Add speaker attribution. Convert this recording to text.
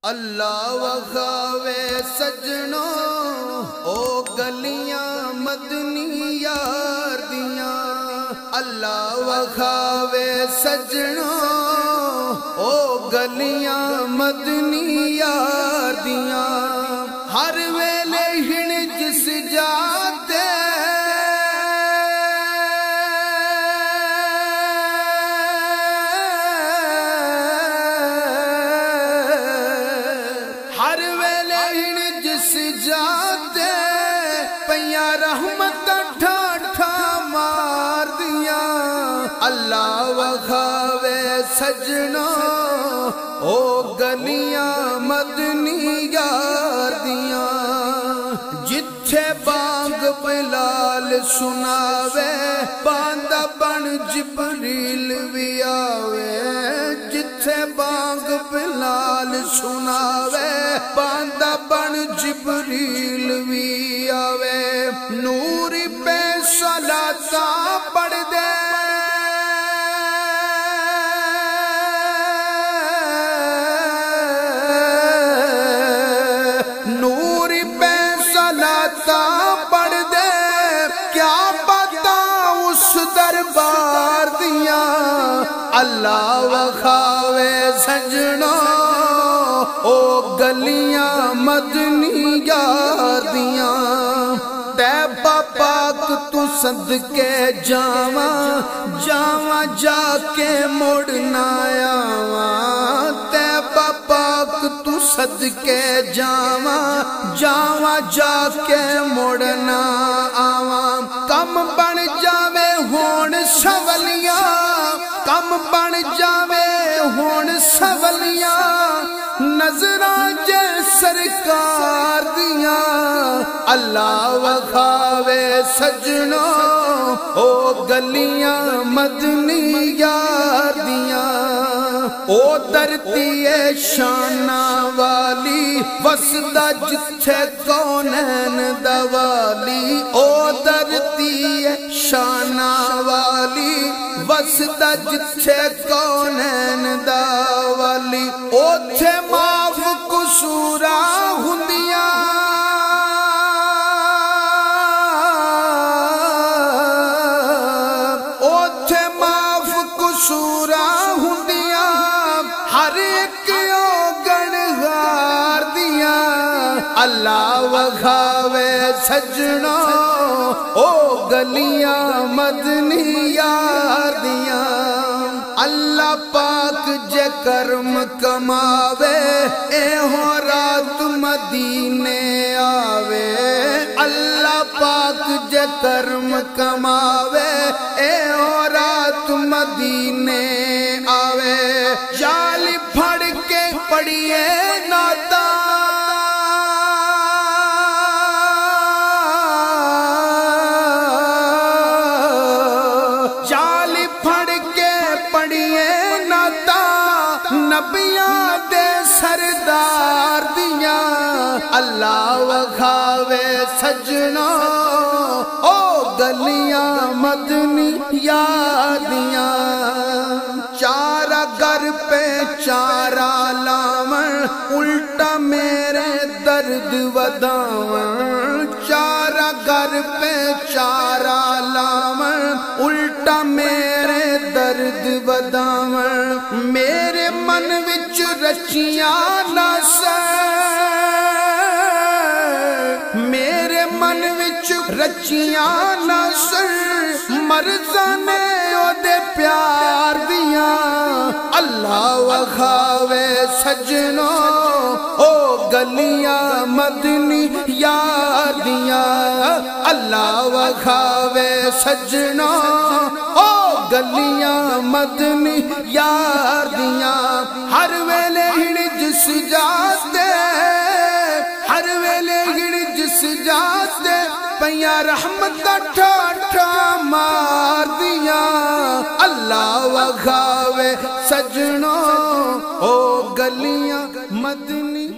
Speaker 1: اللہ وخاوے سجنوں او گلیاں مدنی یار دیاں، اللہ وخاوے سجنوں او گلیاں مدنی یار دیاں، ہر ویلے ہن جس جاتے ہر ویلے ہن جس جاتے پیاں رحمت ٹھاٹھا مار دیاں، اللہ وخاوے سجنوں او گلیاں مدنی یار دیاں، جتھے بانگ بلال سناوے باندہ بن جبریل بھی آوے، جتھے بانگ بلال سناوے باندہ بن جبریل بھی آوے، نور پہ صلاۃ پڑھ دے نور پہ صلاۃ پڑھ دے، کیا پتا اس دربار دیاں، اللہ وخاوے سجنوں او گلیاں مدنی یار دیاں، طیبہ پاک تو صدقے جاواں جاواں جا کے مڑنا آواں، طیبہ پاک تو صدقے جاواں جاواں جا کے مڑنا آواں، کم بن جاوے ہون سولیاں کم بن جاوے ہون سولیاں، نظراں جے سرکار دیاں، اللہ وخاوے سجنوں او گلیاں مدنی یار دیاں، او دھرتی ہے شانہ والی وسدا جتھے کونین دا والی، او دھرتی ہے شانہ والی وسدا جتھے کونین دا والی، اوتھے معاف قصوراں ہوندیاں اوتھے معاف قصوراں ہوندیاں، ہر ایک گنہگار دیاں، اللہ وخاوے سجنوں او گلیاں مدنی یار دیاں، اللہ پاک جے کرم کماوے اے ہو رات مدینے آوے، اللہ پاک جے کرم کماوے اے ہو رات مدینے آوے، جال پھڑ کے پڑھیے ناتا جال پھڑ کے پڑھیے ناتا نبیاں دے سردار دیاں، اللہ وخاوے سجنوں او گلیاں مدنی یار دیاں، چارہ گر پہ چارہ لاون الٹا میرے درد وداون، چارہ گر پہ چارہ لاون الٹا میرے درد وداون، میرے من وچ رچیاں ناسر میرے من وچ رچیاں ناسر مرزاں نے او دے پیار دیاں، اللہ وخاوے سجنوں او گلیاں مدنی یار دیاں، اللہ وخاوے سجنوں او گلیاں مدنی یار دیاں، ہر ویلے ہن جس جاتے ہر ویلے ہن جس جاتے پیاں رحمت ٹھاٹھا مار دیاں، اللہ وخاوے سجنوں او گلیاں مدنی